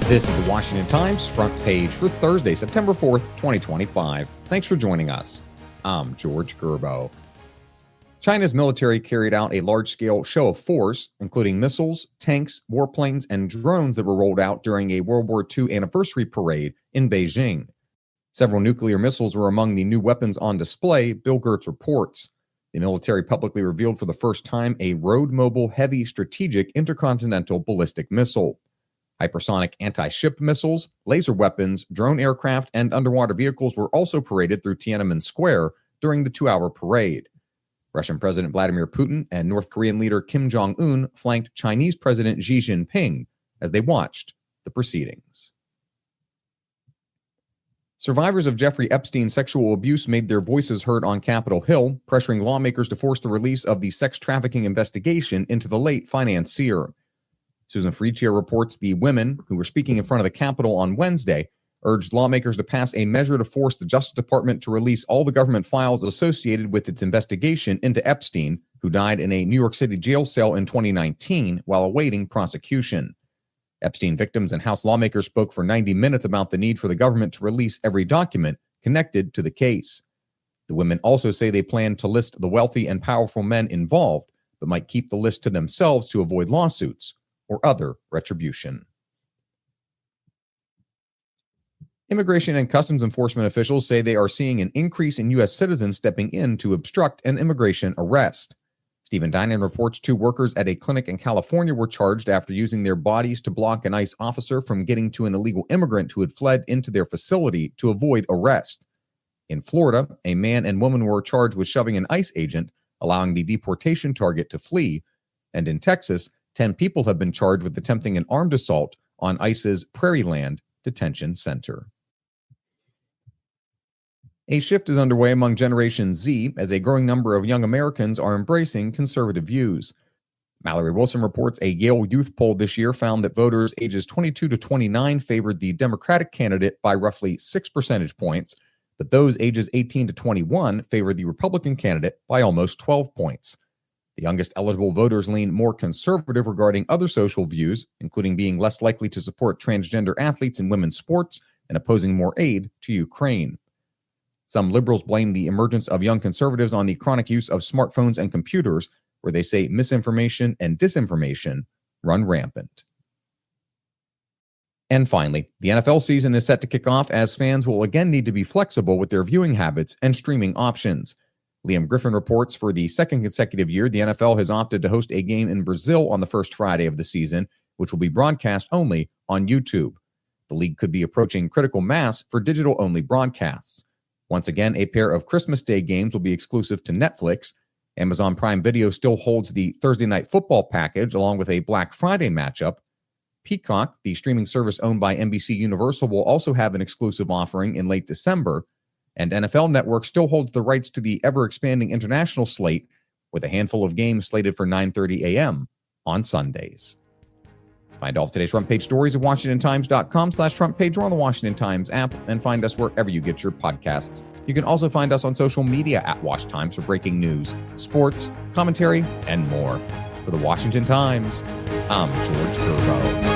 This is the Washington Times front page for Thursday, September 4th, 2025. Thanks for joining us. I'm George Gerbo. China's military carried out a large-scale show of force, including missiles, tanks, warplanes, and drones that were rolled out during a World War II anniversary parade in Beijing. Several nuclear missiles were among the new weapons on display, Bill Gertz reports. The military publicly revealed for the first time a road-mobile heavy strategic intercontinental ballistic missile. Hypersonic anti-ship missiles, laser weapons, drone aircraft, and underwater vehicles were also paraded through Tiananmen Square during the 2-hour parade. Russian President Vladimir Putin and North Korean leader Kim Jong-un flanked Chinese President Xi Jinping as they watched the proceedings. Survivors of Jeffrey Epstein's sexual abuse made their voices heard on Capitol Hill, pressuring lawmakers to force the release of the sex trafficking investigation into the late financier. Susan Freechair reports the women who were speaking in front of the Capitol on Wednesday urged lawmakers to pass a measure to force the Justice Department to release all the government files associated with its investigation into Epstein, who died in a New York City jail cell in 2019 while awaiting prosecution. Epstein victims and House lawmakers spoke for 90 minutes about the need for the government to release every document connected to the case. The women also say they plan to list the wealthy and powerful men involved, but might keep the list to themselves to avoid lawsuits or other retribution. Immigration and Customs Enforcement officials say they are seeing an increase in U.S. citizens stepping in to obstruct an immigration arrest. Stephen Dinan reports 2 workers at a clinic in California were charged after using their bodies to block an ICE officer from getting to an illegal immigrant who had fled into their facility to avoid arrest. In Florida, a man and woman were charged with shoving an ICE agent, allowing the deportation target to flee. And in Texas, 10 people have been charged with attempting an armed assault on ICE's Prairieland Detention Center. A shift is underway among Generation Z as a growing number of young Americans are embracing conservative views. Mallory Wilson reports a Yale youth poll this year found that voters ages 22 to 29 favored the Democratic candidate by roughly 6 percentage points, but those ages 18 to 21 favored the Republican candidate by almost 12 points. The youngest eligible voters lean more conservative regarding other social views, including being less likely to support transgender athletes in women's sports and opposing more aid to Ukraine. Some liberals blame the emergence of young conservatives on the chronic use of smartphones and computers, where they say misinformation and disinformation run rampant. And finally, the NFL season is set to kick off as fans will again need to be flexible with their viewing habits and streaming options. Liam Griffin reports for the second consecutive year, the NFL has opted to host a game in Brazil on the first Friday of the season, which will be broadcast only on YouTube. The league could be approaching critical mass for digital-only broadcasts. Once again, a pair of Christmas Day games will be exclusive to Netflix. Amazon Prime Video still holds the Thursday Night Football package along with a Black Friday matchup. Peacock, the streaming service owned by NBC Universal, will also have an exclusive offering in late December. And NFL Network still holds the rights to the ever-expanding international slate with a handful of games slated for 9:30 a.m. on Sundays. Find all of today's front page stories at WashingtonTimes.com/front page or on the Washington Times app, and find us wherever you get your podcasts. You can also find us on social media at Wash Times for breaking news, sports, commentary, and more. For the Washington Times, I'm George Gerbo.